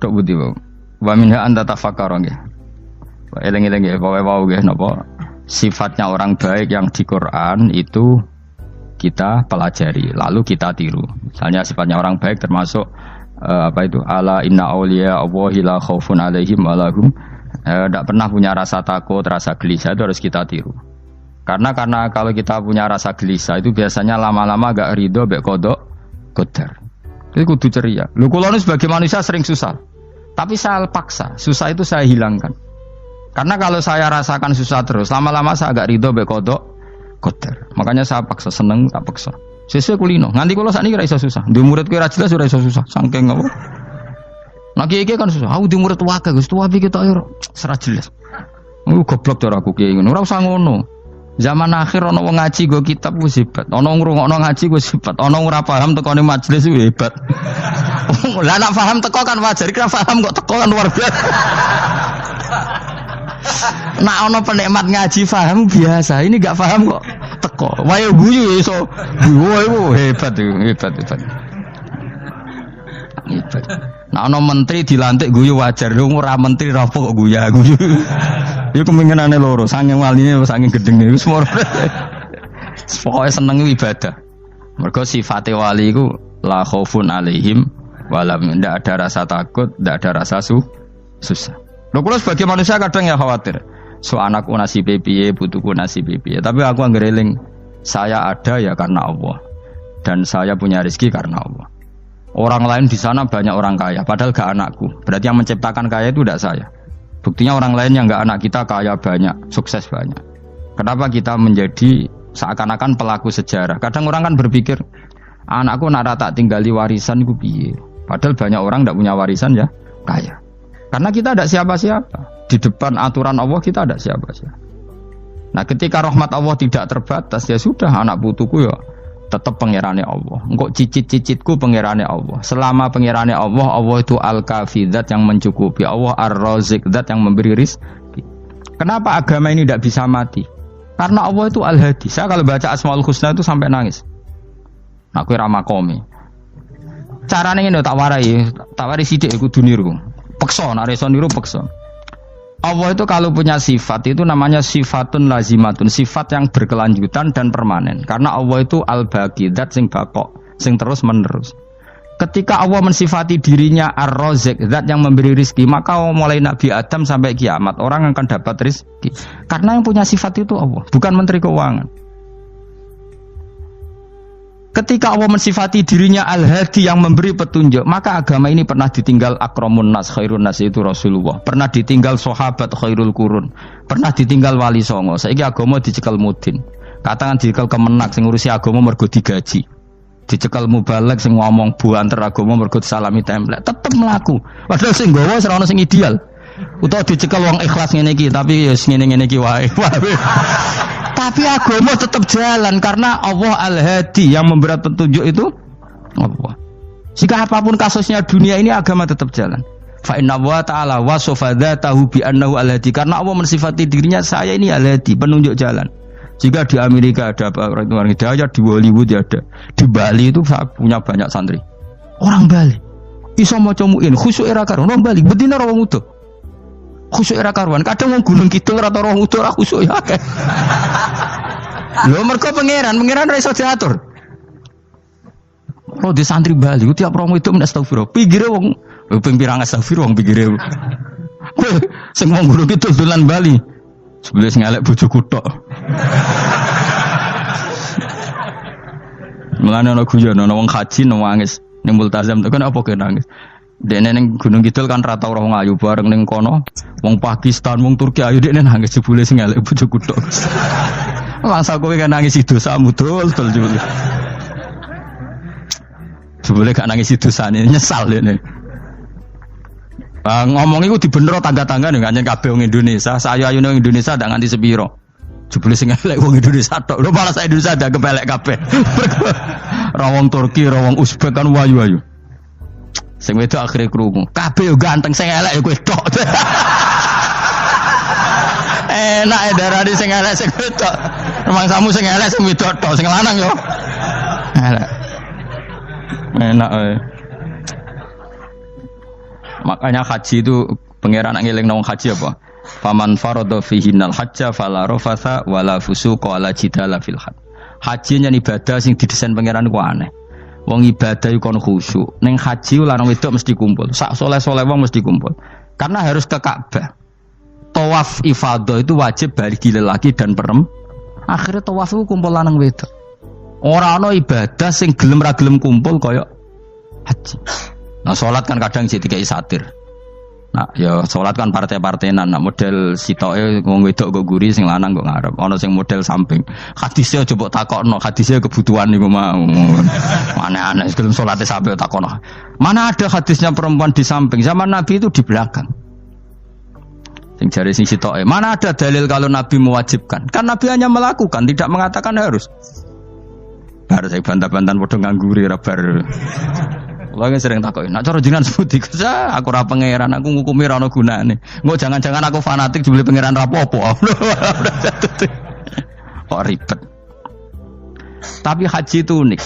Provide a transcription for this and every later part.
tok budi wae. Wa minha anta tafakkara nggih. Eling-eling nggih pokoke wau nggih napa sifatnya orang baik yang di Quran itu kita pelajari lalu kita tiru. Misalnya sifatnya orang baik termasuk apa itu ala inna auliya Allahi la khaufun alaihim wa lahum tidak pernah punya rasa takut, rasa gelisah, itu harus kita tiru. Karena kalau kita punya rasa gelisah itu biasanya lama-lama agak ridho mbek kodok qadar. Itu kudu ceria. Lho kula sebagai manusia sering susah. Tapi saya paksa, susah itu saya hilangkan. Karena kalau saya rasakan susah terus, lama-lama saya agak ridho mbek kodok qadar. Makanya saya paksa, seneng tak paksa. Sesuai kulino, nganti kula sakniki ora iso susah. Di murid kowe ora jelas ora iso susah, saking apa. Nah iki kan susah. Aku di murid wae Gus, tuwa iki tok ora jelas. Goblok cara aku kiye ngono. Ora usah ngono. Zaman akhir ana wong ngaji go kitab wis hebat. Ana ngrungokno ngaji wis hebat. Ana ora paham tekone majelis wis hebat. Lah nek paham teko kan wajar, kira paham kok teko kan luar biasa. Nak ana penikmat ngaji paham biasa, ini enggak paham kok teko. Wae guyu iso. Guyu hebat. Nak ana menteri dilantik guyu wajar, lho ora menteri rapo kok guyu. Iku kemungkinane loro, saking waline saking gedenge wis moro. Pokoke seneng ibadah. Mergo sifate wali iku la khaufun alaihim walam, ndak ada rasa takut, ndak ada rasa susah. Lho kula sebagai manusia kadang ya khawatir. So anakku nasibe piye, putuku nasibe piye. Tapi aku anggere eling, saya ada ya karena Allah. Dan saya punya rezeki karena Allah. Orang lain di sana banyak orang kaya, padahal gak anakku. Berarti yang menciptakan kaya itu tidak saya. Buktinya orang lain yang gak anak kita kaya banyak, sukses banyak. Kenapa kita menjadi seakan-akan pelaku sejarah? Kadang orang kan berpikir, anakku nak tak tinggali warisan iku piye. Padahal banyak orang tidak punya warisan ya kaya. Karena kita ada siapa-siapa. Di depan aturan Allah kita ada siapa-siapa. Nah ketika rahmat Allah tidak terbatas, ya sudah anak putuku ya tetap pengirannya Allah. Engkau cicit-cicitku pengirannya Allah. Selama pengirannya Allah, Allah itu al-kafi, zat yang mencukupi. Allah ar-razik, zat yang memberi rizki. Kenapa agama ini tidak bisa mati? Karena Allah itu al-hadi. Saya kalau baca Asmaul Husna itu sampai nangis. Aku ramakomi. Caranya ini tak warai sidik kudu niru. Peksa, nareso niru peksa. Allah itu kalau punya sifat itu namanya sifatun lazimatun, sifat yang berkelanjutan dan permanen. Karena Allah itu al-baqi, zat sing bakok, sing terus menerus. Ketika Allah mensifati dirinya ar-razik, zat yang memberi rizki, maka mulai Nabi Adam sampai kiamat orang akan dapat rizki. Karena yang punya sifat itu Allah, bukan menteri keuangan. Ketika Allah mensifati dirinya al-hadi yang memberi petunjuk, maka agama ini pernah ditinggal akramun nas, khairun nas itu Rasulullah. Pernah ditinggal sahabat khairul qurun. Pernah ditinggal wali songo. Saiki agama dicekel mudin. Katakan dicekel kemenak sing ngurusi agama mergo digaji. Dicekel mubalek sing ngomong buanter agama mergo salami template. Tetep mlaku. Padahal sing nggawa ora ono sing ideal. Utawa dicekel wong ikhlas ngene iki tapi ya ngene-ngene iki wae. Tapi agama tetap jalan karena Allah al-hadi yang memberi petunjuk itu Allah. Jika apapun kasusnya dunia ini agama tetap jalan. Fa inna wa ta'ala wasafa dzatahu bi annahu al-hadi, karena Allah mensifati dirinya saya ini al-hadi, penunjuk jalan. Jika di Amerika ada orang hidayah, di Hollywood ada, di Bali itu punya banyak santri. Orang Bali iso maca muin khusyuk era karo orang Bali bedina ora wong utuh. Khusyuk era karuan, kadang wong Gunung Kidul rata roh utuh ora khusyuk ya akeh. Lho mergo pangeran ora iso diatur. Oh di santri Bali ku tiap romo itu astagfirullah. Pinggire wong ping pirang astagfirullah wong pinggire. Sing wong Gunung Kidul dolan Bali. Sebelah sing elek bojoku tok. Mulane ana guyon ana wong haji nangis ning multazam kan apa ke nangis. Dene ning Gunung Kidul kan rata ora wong ayu bareng ning kono. Wong Pakistan, wong Turki ayu dekne nangis jebule sing elek bojoku tok. Masa kowe kan nangis dosamu dol jebule. Jebule gak nangis dosane nyesal dene. Ngomong iku dibenero tangga-tangga ning kanjen kabeh wong Indonesia. Sayu-ayune wong Indonesia ndak nganti sepiro. Jebule sing elek wong Indonesia tok. Lho malah sak Indonesia ndak kepelek kabeh. Ra wong Turki, ra wong Uzbek kan wayu-wayu. Sing wedok akhire krungu. Kabeh yo ganteng sing elek yo kowe tok. Enak darani sing elek sing wedok. Rumangsamu sing elek sing wedok tok, sing lanang yo. Elek. Enak ae. Makanya haji itu pangeran ngeling nang haji apa? Faman farada fihinnal hajja fala rafatha wala fusuqa wala jidala fil hajj. Haji nya ibadah sing didesain pangeran ku aneh. Wong ibadah iku kon khusyuk. Ning haji lanang wedok mesti kumpul. Sak soleh-soleh wong mesti kumpul. Karena harus ke Ka'bah. Tawaf ifadah itu wajib bagi lelaki dan perempuan. Akhirnya tawaf itu kumpul lanang wedok. Ora ana ibadah sing gelem ra gelem kumpul kaya haji. Nah salat kan kadang jadi dikai satir. Nah, ya salat kan partai-partainan, nah model sitoke wong wedok kok guri sing lanang kok ngarep. Ana sing model samping. Hadise aja mbok takokno, hadise kebutuhan niku mau. Aneh-aneh sebelum salate sampai takokno. Mana ada hadisnya perempuan di samping? Zaman Nabi itu di belakang. Sing jare sing sitoke, mana ada dalil kalau Nabi mewajibkan? Kan Nabi hanya melakukan, tidak mengatakan harus. Bar saya bantah-bantahan padha ngangguri ra bar. Lagi sering takoki, nak cara jenengan sebuti kerja, aku ora pangeran, aku ngukumi ora ono gunane. Engko jangan-jangan aku fanatik dibeli pangeran ra apa-apa. Kok ribet. Tapi haji itu unik.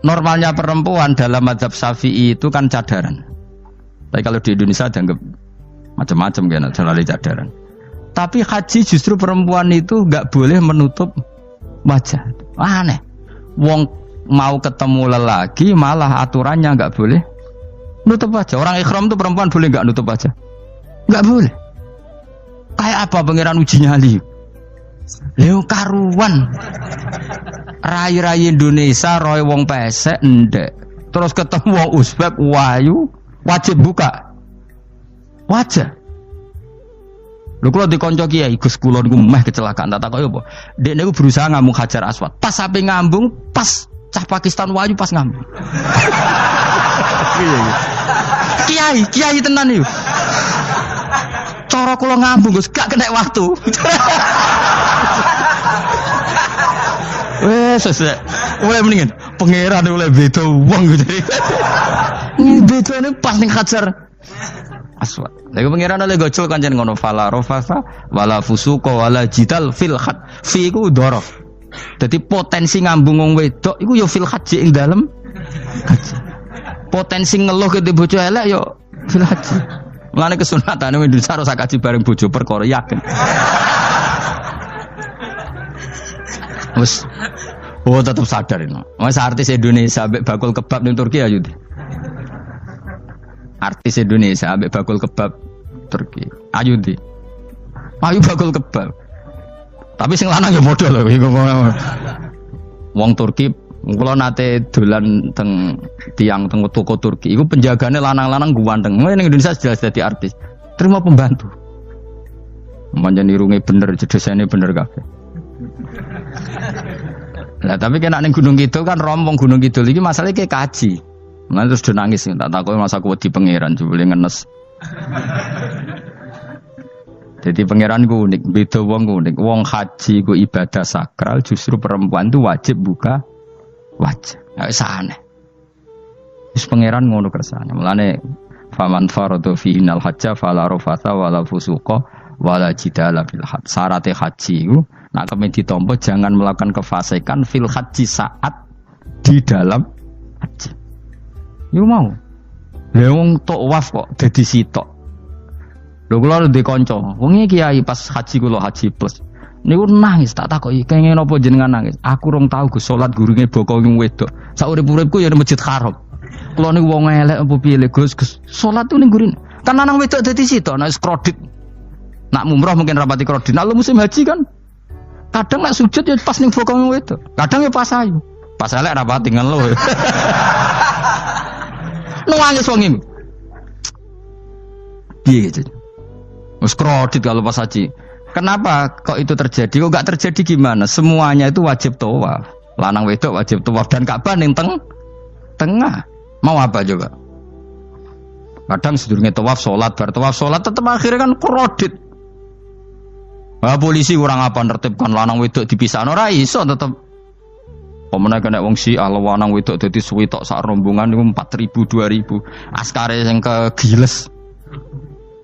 Normalnya perempuan dalam mazhab Syafi'i itu kan cadaran. Tapi kalau di Indonesia dianggap macam-macam kan, selalu cadaran. Tapi haji justru perempuan itu enggak boleh menutup wajah. Aneh. Wong mau ketemu lelaki malah aturannya enggak boleh nutup wajah. Orang ikhram itu perempuan boleh enggak nutup wajah? Enggak boleh. Kayak apa pangeran uji nyali? Leo karuan. Rai-rai Indonesia roy wong pesek ndek. Terus ketemu wong Uzbek wayu wajib buka wajah. Lho kula dikonco kiai Gus kula niku meh kecelakaan tak takoki apa? Dek niku berusaha ngambung Hajar Aswad. Pas sampe ngambung pas cah Pakistan wayu pas ngambung. Kiai tenan iki. Cara kula ngambung Gus gak kena waktu. Sesek. Mendingan pangeran oleh beda wong gitu. Bedane pas ning Hajar Aswad. Lha pangeran oleh gocol kancen ngono fala rafasa wala fusuqa wala jidal fil had. Fi iku dhorof. Dadi potensi ngambung wong wedok iku ya fil haji ing dalem haji. Potensi ngeluh ke bojo elek ya fil haji. Mulane kesunatane Indonesia harus kaji bareng bojo perkara yakin. Wes tetap sadar ini. Mas artis Indonesia ambek bakul kebab ning Turki ayo. Artis Indonesia ambek bakul kebab Turki. Ayo di. Ayo bakul kebab. Tapi sing lanang ya modal lho iku. Wong Turki kula nate dolan teng tiang teng toko Turki. Iku penjagane lanang-lanang guanteng. Ning Indonesia jelas dadi artis. Terima pembantu. Manjan irunge bener, jedesane bener kabeh. Lah tapi kena ning Gunung Kidul kan rombong Gunung Kidul iki masalahnya kayak kaji. Nah terus do nangis tak takoki masa aku wedi pangeran jebule ngenes. Jadi pangeran ku unik, beda wong unik. Wong haji ku ibadah sakral, justru perempuan itu wajib buka wajah. Ya wis aneh. Wis pangeran ngono kersane. Mulane faman faradu fi innal hajja fala rafatha wala fusuqa wala jidala fil hajj. Syarat haji iku nak kemen ditampa jangan melakukan kefasikan fil haji saat di dalam haji. Yo mau. Lah wong tawaf kok dadi sitok. Lho kula ndek kanca, wong iki kiai pas haji kula haji plus. Niku nangis tak takoki, kenging napa jenengan nangis? Aku rong tau Gus salat gurunge boko wong wedok. Sak urip-uripku ya ning Masjid Haram. Kula niku wong elek apa piye le Gus salat tu ning gurine. Kan lanang wedok dadi sitok nek kredit. Nak mumrah mungkin rapati kredit. Nak musim haji kan kadang nek sujud ya pas ning boko wong wedok. Kadang ya pas ayu. Pas elek rapati ngeluh. Nangis wong iki. Piye gitu? Wes kredit kalau pas haji. Kenapa kok itu terjadi? Kok enggak terjadi gimana? Semuanya itu wajib tawaf. Lanang wedok wajib tawaf dan Ka'bah ning tengah. Mau apa coba? Kadang sedurunge tawaf salat, bar tawaf salat tetep akhirnya kan kredit. Wah polisi kurang apa nertibkan lanang wedok dipisahno ora iso tetep. Pemene kena wong Syiah lanang wedok dadi suwi tok sak rombongan niku 4.000 2.000. Askare sing kegiles.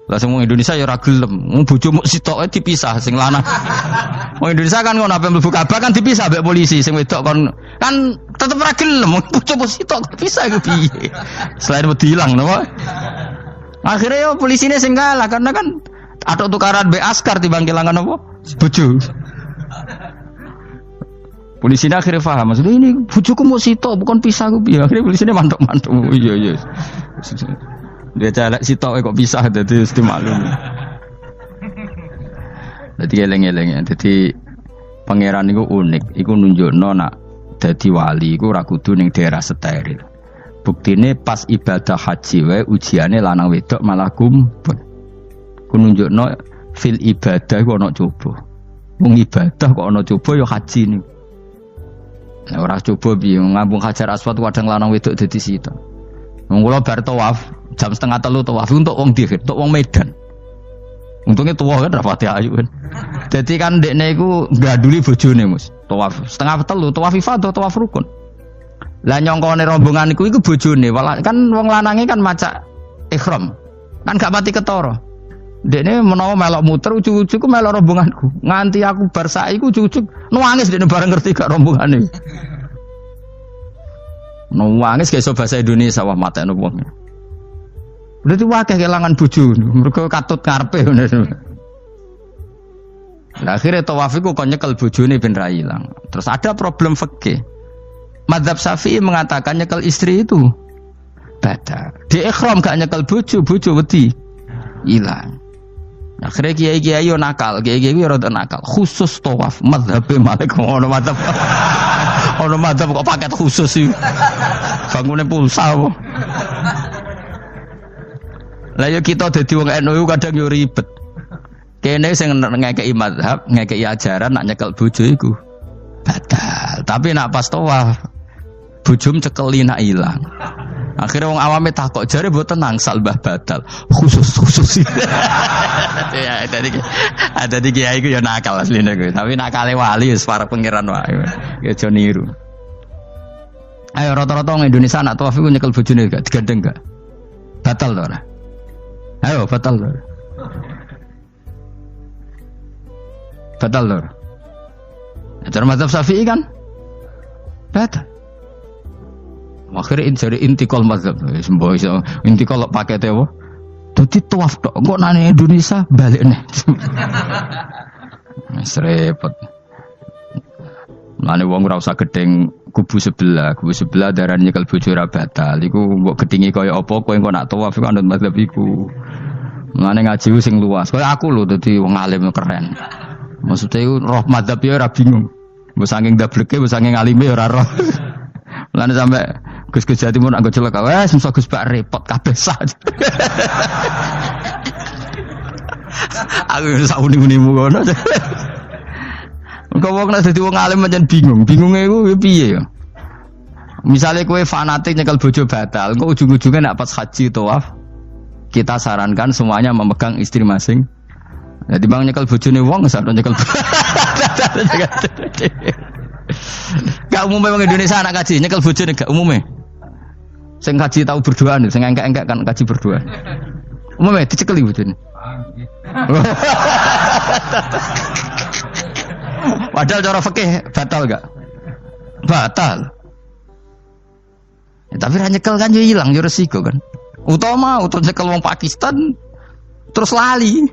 Lah semua Indonesia ya ora gelem. Wong bojomu sitoke dipisah sing lanang. Wong Indonesia kan ngono ape mlebu Ka'bah kan dipisah mbek polisi sing wedok kon kan tetep ora gelem. Wong bojomu sitok dipisah iku piye? Selain wedi ilang napa? Akhirnya yo polisine sing kalah karena kan ada tukaran be askar timbang kelangan apa? Bojo. Polisine akhirnya paham, maksudnya ini bojoku mau sitok bukan pisah ku piye. Akhirnya polisine mantuk-mantuk. Iya. Dia celek sitok kok pisah dadi mesti maklum. Dadi eleng-eleng. Dadi pangeran iku unik, iku nunjukno nak dadi wali iku ora kudu ning daerah steril. Buktine pas ibadah haji wae ujiane lanang wedok malah kumpul. Ku nunjukno fil ibadah iku ana coba. Wong ibadah kok ana coba ya haji niku. Nek ora coba piye ngambung Hajar Aswad kadang lanang wedok dadi sitok. Wong kula bar tawaf jam 2:30 tawaf untuk wong dihir, untuk wong Medan. Untungnya tua kan rapati ayu kan. Jadi kan dekne iku ngganduli bojone Mus. Tawaf 2:30 tawaf ifadah tawaf rukun. Lah nyongkone rombongan iku bojone, kan wong lanange kan macak ihram. Kan gak pati ketara. Dekne menawa melok muter ujug-ujug ku melok rombonganku. Nganti aku bar saiki ujug-ujug nangis dekne bareng ngerti gak rombongane. Nangis kayak bahasa Indonesia wah matekno wong. Berarti wakil kelangan bojo, mergo katut karepe ngono. Lah akhire tawaf iku kon nyekel bojone ben ra ilang. Terus ada problem fikih. Madzhab Syafi'i mengatakan nyekel istri itu batal. Di ihram gak nyekel bojo wedi ilang. Akhirnya kiai-kiai yo nakal, kiai-kiai yo rada nakal. Khusus tawaf madzhab Malik ono madzhab. Ono madzhab kok paket khusus iki. Bangune pulsa apa? Lah yo kita dadi wong NU kadang yo ribet. Kene sing ngekeki mazhab, ngekeki ajaran nak nyekel bojo iku batal. Tapi nak pas tawaf bojom cekeli nak ilang. Akhirnya wong awame takok jare mboten nangsal mbah batal. Khusus. Ya ada di kiai iku yo nakal asline kuwi. Tapi nakale wali wis para pangeran wae. Ya aja niru. Ayo rata-rata wong Indonesia nak tawaf iku nyekel bojone gak digandeng gak? Batal to ora? Ayo batal lho. Batal lho. Cara mazhab Syafi'i kan batal. Akhirnya jadi intikal mazhab. Semboh iso intikal pakete apa? Dadi tawaf tok. Kok nang Indonesia balik nih. Wis repot. Mane wong ora usah gedeng kubu sebelah darane nyekel bojo ora batal. Iku mbok gedingi kaya apa kowe engko nak tawaf iku anut mazhab iku. Mane ngaji sing luas. Kaya aku lho dadi wong alim keren. Maksudnya iku roh mazhab ya ora bingung. Mbok saking dableke, mbok saking alime ora roh. Mane sampe Gus-gus Jawa Timur anggo celaka. Wes mesti Gus Bak repot kabeh sak. Aku sak uni-unimu ngono. Kau wong nek dadi wong alim pancen bingung. Bingunge iku piye ya? Misale kowe fanatik nyekel bojo batal, engko ujung-ujunge nek pas haji tawaf, kita sarankan semuanya memegang istri masing. Jadi bang nyekel bojone wong sak nyekel. Gak umumnya wong Indonesia anak kaji nyekel bojone gak umumnya. Sing kaji tahu berduaan, sing engkek-engkek kan kaji berduaan. Umumnya dicekeli bojone. Padahal cara fikih batal gak? Batal. Ya, tapi ra nyekel kan yo ilang yo resiko kan. Utama nyekel wong Pakistan terus lali.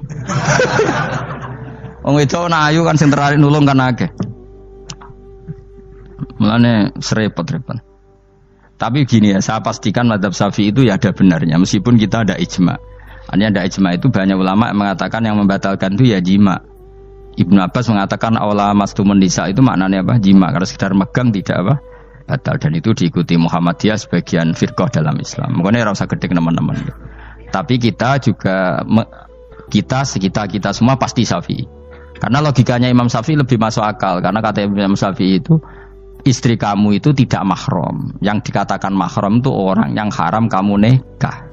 Wong wedok ayu kan sing terari nulung kan akeh. Mulane serepot-repot. Tapi gini ya, saya pastikan mazhab Syafi'i itu ya ada benarnya meskipun kita ada ijma. Artinya ada ijma itu banyak ulama yang mengatakan yang membatalkan itu ya jima. Ibnu Abbas mengatakan awla mastumun nisa itu maknanya apa? Jima. Kalau sekedar megang tidak apa? Batal. Dan itu diikuti Muhammadiyah sebagian firqah dalam Islam. Makanya rasa gede teman-teman. Tapi kita juga kita semua pasti Syafi'i. Karena logikanya Imam Syafi'i lebih masuk akal. Karena kata Imam Syafi'i itu istri kamu itu tidak mahram. Yang dikatakan mahram itu orang yang haram kamu nikah.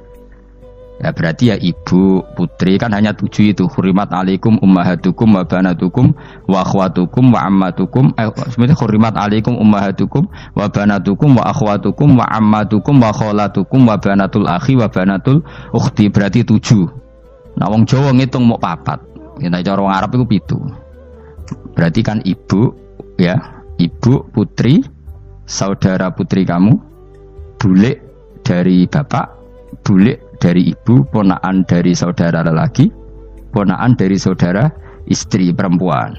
Ya berarti ya ibu, putri kan hanya 7 itu. Hurimat alaikum ummahatukum wa banatukum wa akhwatukum wa ammatukum. Sebenarnya hurimat alaikum ummahatukum wa banatukum wa akhwatukum wa ammatukum wa kholatukum wa banatul akhi wa banatul ukhti. Berarti 7. Nah wong Jawa ngitung mau 4. Kita cara wong Arab itu 7. Berarti kan ibu, ya, ibu, putri, saudara putri kamu, bule dari bapak, bule dari ibu, ponakan dari saudara lelaki, ponakan dari saudara istri perempuan.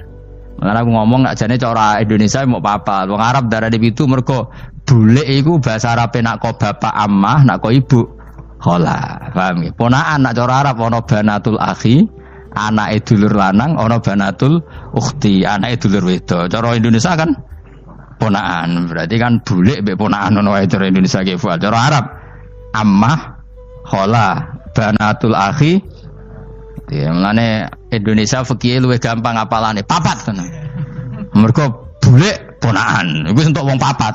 Makanya aku ngomong nak jane cara Indonesia mau apa? Wong Arab darane pitu mergo bule iku bahasa Arab nak ko bapak ammah, nak ko ibu khala. Paham ya? Ponakan nak cara Arab ana banatul akhi, anake dulur lanang, ana banatul ukhti, anake dulur wedok. Cara Indonesia kan ponakan. Berarti kan bule mbek ponakan ana wae cara Indonesia ki. Cara Arab ammah, khala, banatul akhi. Ya, mulane Indonesia fikih luwih gampang apalane papat tenan. Mergo bule ponakan, iku entuk wong papat.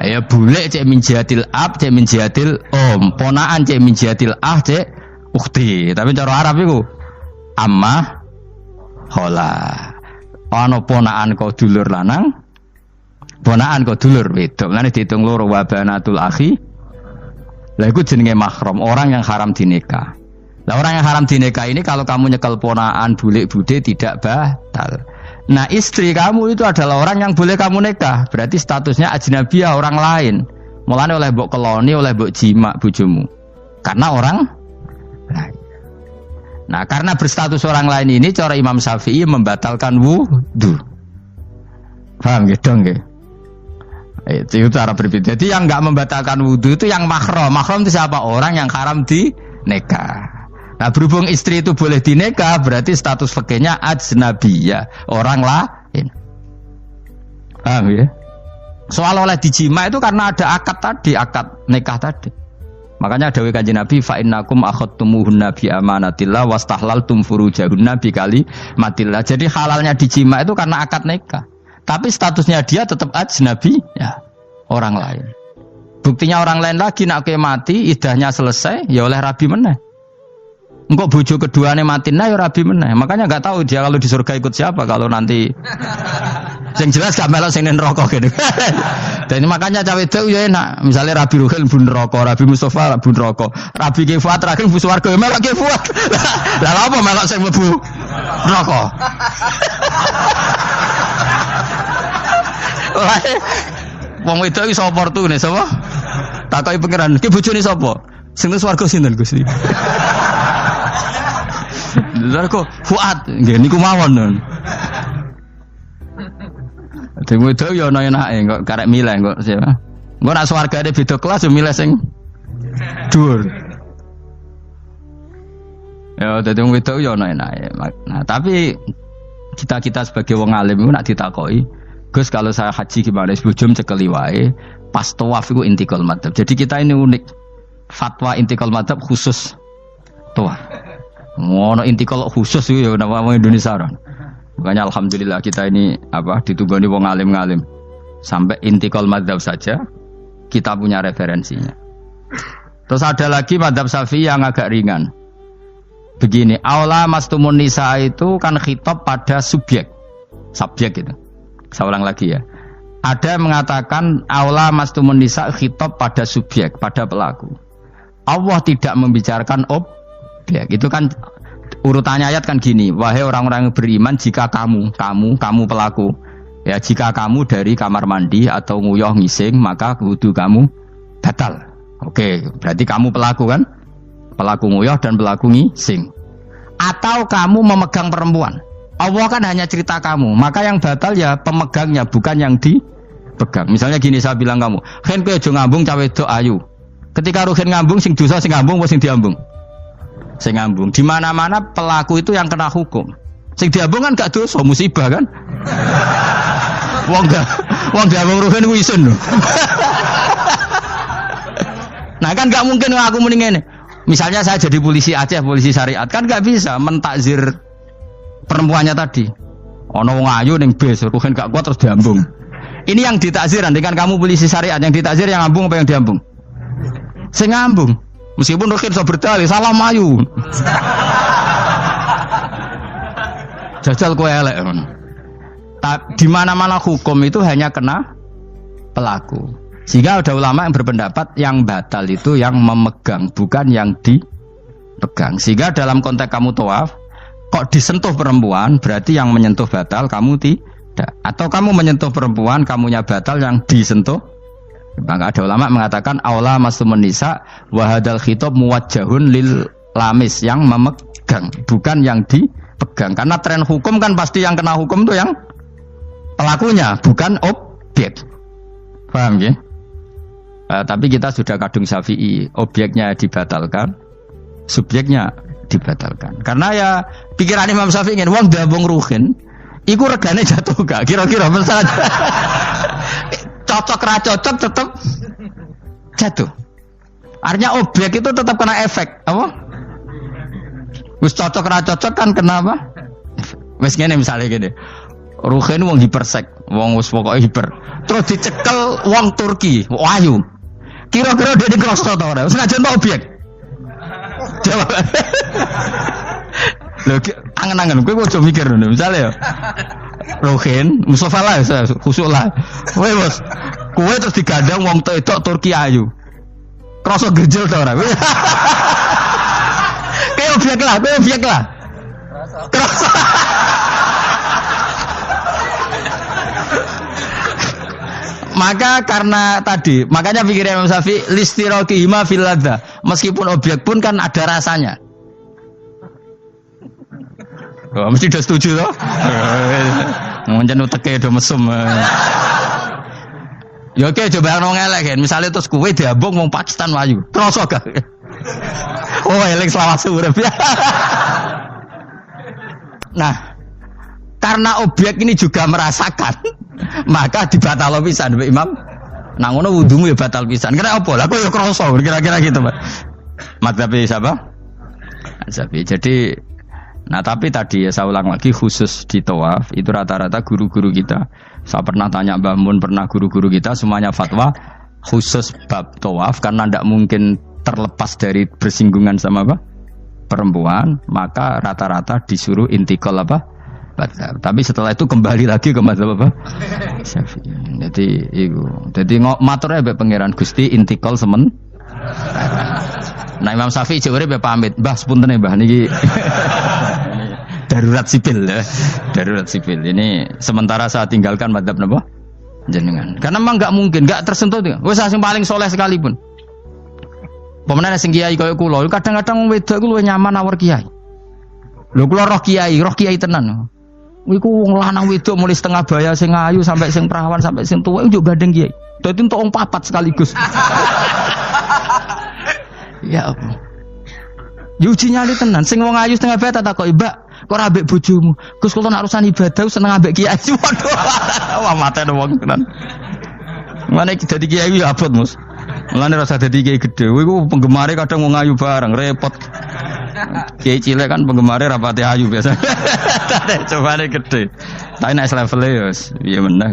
Ya bule cek min jihadil ab, cek min jihadil om, ponakan cek min jihadil ah, cek ukhti. Tapi cara Arab iku ammah, khala. Ana ponakan kok dulur lanang, ponakan kok dulur wedok. Mulane diitung loro wa banatul akhi. Lah iku jenenge mahram, orang yang haram dinikah. Nah, orang yang haram dinikah ini kalau kamu nyekel ponaan bulik bude tidak batal. Nah istri kamu itu adalah orang yang boleh kamu nikah. Berarti statusnya ajnabiyah, orang lain. Mulane oleh mbok keloni, oleh mbok jima bojomu. Karena orang lain. Nah karena berstatus orang lain ini cara Imam Syafi'i membatalkan wudu. Paham gitu nggih? Itu cara berbeda. Jadi yang enggak membatalkan wudu itu yang mahram. Mahram itu siapa? Orang yang haram dinikah. Nah berhubung istri itu boleh dinikah, berarti status fikihnya ajnabiyah, orang lain. Paham ya? Soal oleh dijima itu karena ada akad tadi, akad nikah tadi. Makanya dawuh Kanjeng Nabi, fa innakum akhadtumuhunna bi amanatillah wastahlaltum furujahunna bi kalimatillah. Jadi halalnya dijima itu karena akad nikah. Tapi statusnya dia tetap ajnabi, ya, orang lain. Buktinya orang lain lagi nak mati, idahnya selesai, ya oleh rabi meneh. Engkau bojo keduanya mati nah ya rabi meneh. Makanya enggak tahu dia kalau di surga ikut siapa kalau nanti. Yang jelas gak melok sing neraka gitu. Dan makanya cawe itu ya enak. Misalnya Rabi Ruhil bun neraka, Rabi Mustafa bun neraka, Rabi Kifuat terakhir bun swarga melok Kifuat. Lah apa melok sing mlebu neraka? Wong wedok iki sapa opportune sapa? Takoki pangeran, ki bojone sapa? Sing nang swarga sinten Gusti? Lha kok Fuad nggih niku mawon. Dhewe wedok ya ana enake kok karek milih kok siapa. Engko nek swargane beda kelas yo milih sing dhuwur. Ya dadi wong wedok ya ana enake. Nah, tapi kita sebagai wong alim iku nek ditakoki, Gus kalau saya haji gimana? Sebelum cekeli wae, pas tawaf iku intikal madhab. Jadi kita ini unik. Fatwa intikal madhab khusus tawaf. Ngono intikal khusus itu ya nama Indonesia kan. Makanya alhamdulillah kita ini ditunggoni wong alim-alim. Sampai intikal madhab saja kita punya referensinya. Terus ada lagi madhab Syafi'i yang agak ringan. Begini, aula mastumun nisa itu kan khitab pada subjek itu. Saya ulang lagi ya. Ada yang mengatakan aula mastumun nisa khitab pada subjek, pada pelaku. Allah tidak membicarakan objek. Itu kan urutannya ayat kan gini, wahai orang-orang yang beriman, jika kamu pelaku, ya jika kamu dari kamar mandi atau nguyuh ngising, maka wudu kamu batal. Oke, berarti kamu pelaku kan? Pelaku nguyuh dan pelaku ngising. Atau kamu memegang perempuan. Allah kan hanya cerita kamu, maka yang batal ya pemegangnya, bukan yang dipegang. Misalnya gini, saya bilang kamu, "Hen kowe aja ngambung cawe wedok ayu." Ketika ruhen ngambung sing dosa sing ngambung apa sing diambung? Sing ngambung. Di mana-mana pelaku itu yang kena hukum. Sing diambung kan gak dosa, musibah kan? Wong diambung ruhen ku isun lho. Nah kan gak mungkin aku muni ngene. Misalnya saya jadi polisi Aceh, polisi syariat, kan gak bisa mentakzir perempuannya tadi. Ono wong ayu ning bis, ruhen gak kuat terus diambung. Ini yang ditakzir, kan kamu polisi syariat, yang ditakzir yang ngambung apa yang diambung? Sing ngambung. Meskipun ruhin so berdalih, salah mayu. Jajal kowe elek. Di mana-mana hukum itu hanya kena pelaku. Sehingga ada ulama yang berpendapat yang batal itu yang memegang, bukan yang dipegang. Sehingga dalam konteks kamu tawaf, kok disentuh perempuan, berarti yang menyentuh batal, kamu tidak. Atau kamu menyentuh perempuan, kamunya batal, yang disentuh Maka ada ulama mengatakan aula masumun nisa wa hadzal khitab muwajjahun lil lamis yang memegang, bukan yang dipegang. Karena tren hukum kan pasti yang kena hukum itu yang pelakunya, bukan objek. Paham ya? Tapi kita sudah kadung Syafi'i, objeknya dibatalkan, subjeknya dibatalkan. Karena ya pikiran Imam Syafi'i ingin wong dabung ruhin, iku regane jatuh gak? Kira-kira misalnya cocok ra cocok tetap jatuh. Artinya objek itu tetap kena efek, apa? Wis cocok ra cocok kan kenapa? Wis ngene misalnya gini. Ruhin wong hipersek, wong wis pokoke hiper. Terus dicekel wong Turki, ayu. Kira-kira dia dikrosok ta ora? Wis najan ta objek. Jawab. Lho angen-angen kowe ojo mikir ngono. Misale ya. Ruhin, Mustafa lah, khusuk lah. Kowe bos, kowe terus digandang wong wedok Turki ayu. Krosok gerjel ta ora? Kayak objek lah. Krosok. Maka karena tadi, makanya pikirnya Imam Syafi'i listiraqihima fil ladza. Meskipun objek pun kan ada rasanya. Oh, mesti udah setuju loh. Mungkin uteke do mesum. Ya oke, coba ono ngelek kan. Misale terus kowe diambung wong Pakistan mlayu. Kroso gak? Oh, elek selawat urip. Nah, karena objek ini juga merasakan, maka dibatal pisan Mbak Imam. Nang ngono wudumu ya batal pisan. Kira apa? Lah kok ya kroso kira-kira gitu, Pak. Madzhab siapa? Syafi'i. Jadi nah tapi tadi ya saya ulang lagi khusus di tawaf itu rata-rata guru-guru kita. Saya pernah tanya Mbah Mun, pernah guru-guru kita semuanya fatwa khusus bab tawaf karena tidak mungkin terlepas dari bersinggungan sama apa? Perempuan, maka rata-rata disuruh intikal apa? Madzhab. Tapi setelah itu kembali lagi ke madzhab apa? Syafi'i. Jadi maturnya mbek pangeran Gusti intikal semen. Nah Imam Syafi'i jare pamit, Mbah sepunten Mbah niki darurat sipil ya. Darurat sipil. Ini sementara saya tinggalkan madzhab napa? Jenengan. Karena memang enggak mungkin, enggak tersentuh tuh. Wis sing paling soleh sekalipun. Pemenang sing kiai kaya kula, kadang-kadang wedok iku luwih nyaman awur kiai. Lho kula roh kiai tenan. Iku wong lanang wedok mulai setengah baya sing ayu sampai sing perawan sampai sing tuwa iku gandeng kiai. Dadi entuk wong papat sekaligus. Ya apa? Yuji nyali tenan, sing wong ayu setengah baya tak takoki, "Mbak, kok ora ambek bojomu?" Gus kula nak urusan ibadah seneng ambek kiai. Waduh. Wah matene wong tenan. Mane dadi kiai ya abot, Mus. Mulane rasa dadi kiai gedhe. Kowe iku penggemare kadang wong ayu bareng, repot. Kiai cilik kan penggemare rapati ayu biasa. Cobane gedhe. Tapi nek level e ya piye meneh.